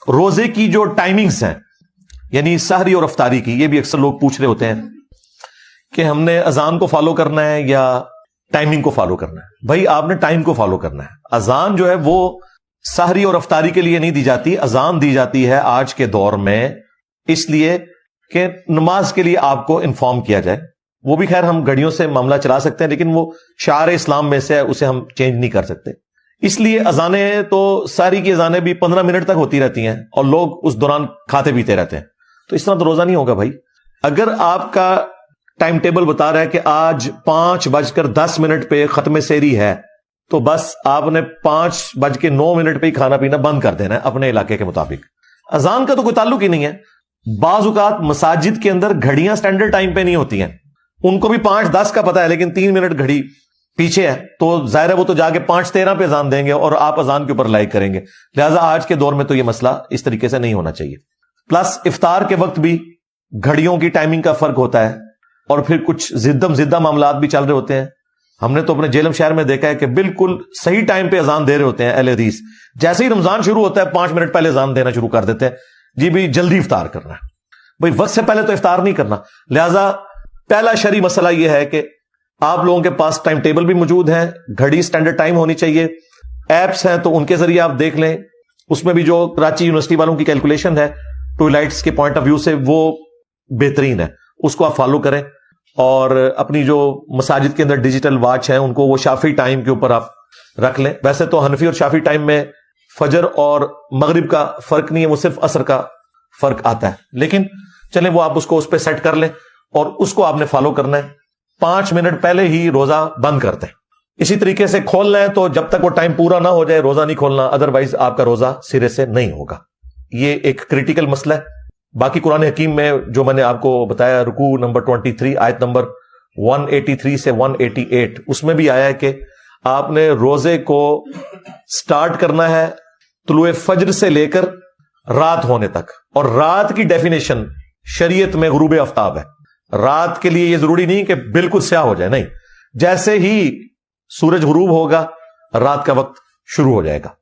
روزے کی جو ٹائمنگز ہیں یعنی سحری اور افطاری کی، یہ بھی اکثر لوگ پوچھ رہے ہوتے ہیں کہ ہم نے اذان کو فالو کرنا ہے یا ٹائمنگ کو فالو کرنا ہے. بھائی آپ نے ٹائم کو فالو کرنا ہے. اذان جو ہے وہ سحری اور افطاری کے لیے نہیں دی جاتی، اذان دی جاتی ہے آج کے دور میں اس لیے کہ نماز کے لیے آپ کو انفارم کیا جائے. وہ بھی خیر ہم گھڑیوں سے معاملہ چلا سکتے ہیں لیکن وہ شعار اسلام میں سے ہے، اسے ہم چینج نہیں کر سکتے. اس لیے اذانیں تو ساری کی اذانیں بھی 15 منٹ تک ہوتی رہتی ہیں اور لوگ اس دوران کھاتے پیتے رہتے ہیں. تو اس طرح تو روزہ نہیں ہوگا بھائی. اگر آپ کا ٹائم ٹیبل بتا رہا ہے کہ آج 5:10 پہ ختم سحری ہے تو بس آپ نے 5:09 پہ ہی کھانا پینا بند کر دینا ہے اپنے علاقے کے مطابق. اذان کا تو کوئی تعلق ہی نہیں ہے. بعض اوقات مساجد کے اندر گھڑیاں سٹینڈرڈ ٹائم پہ نہیں ہوتی ہیں، ان کو بھی 5:10 کا پتا ہے لیکن 3 منٹ گھڑی پیچھے ہے تو ظاہر ہے وہ تو جا کے 5:13 پہ اذان دیں گے اور آپ اذان کے اوپر لائک کریں گے. لہٰذا آج کے دور میں تو یہ مسئلہ اس طریقے سے نہیں ہونا چاہیے. پلس افطار کے وقت بھی گھڑیوں کی ٹائمنگ کا فرق ہوتا ہے اور پھر کچھ زدہ معاملات بھی چل رہے ہوتے ہیں. ہم نے تو اپنے جیلم شہر میں دیکھا ہے کہ بالکل صحیح ٹائم پہ اذان دے رہے ہوتے ہیں اہل حدیث. جیسے ہی رمضان شروع ہوتا ہے 5 منٹ پہلے اذان دینا شروع کر دیتے ہیں، جی بھی جلدی افطار کرنا ہے. بھائی وقت سے پہلے تو افطار نہیں کرنا. لہذا پہلا شرعی مسئلہ یہ ہے کہ آپ لوگوں کے پاس ٹائم ٹیبل بھی موجود ہے، گھڑی سٹینڈرڈ ٹائم ہونی چاہیے. ایپس ہیں تو ان کے ذریعے آپ دیکھ لیں، اس میں بھی جو کراچی یونیورسٹی والوں کی کیلکولیشن ہے ٹوائلٹس کے پوائنٹ آف ویو سے وہ بہترین ہے، اس کو آپ فالو کریں. اور اپنی جو مساجد کے اندر ڈیجیٹل واچ ہیں ان کو وہ شافعی ٹائم کے اوپر آپ رکھ لیں. ویسے تو حنفی اور شافعی ٹائم میں فجر اور مغرب کا فرق نہیں ہے، وہ صرف عصر کا فرق آتا ہے، لیکن چلیں وہ آپ اس کو اس پہ سیٹ کر لیں اور اس کو آپ نے فالو کرنا ہے. 5 منٹ پہلے ہی روزہ بند کر دیں. اسی طریقے سے کھولنا ہے تو جب تک وہ ٹائم پورا نہ ہو جائے روزہ نہیں کھولنا، ادروائز آپ کا روزہ سرے سے نہیں ہوگا. یہ ایک کریٹیکل مسئلہ ہے. باقی قرآن حکیم میں جو میں نے آپ کو بتایا رکوع نمبر 23 آیت نمبر 183 سے 188 اس میں بھی آیا ہے کہ آپ نے روزے کو سٹارٹ کرنا ہے طلوع فجر سے لے کر رات ہونے تک. اور رات کی ڈیفینیشن شریعت میں غروب آفتاب ہے. رات کے لیے یہ ضروری نہیں کہ بالکل سیاہ ہو جائے، نہیں، جیسے ہی سورج غروب ہوگا رات کا وقت شروع ہو جائے گا.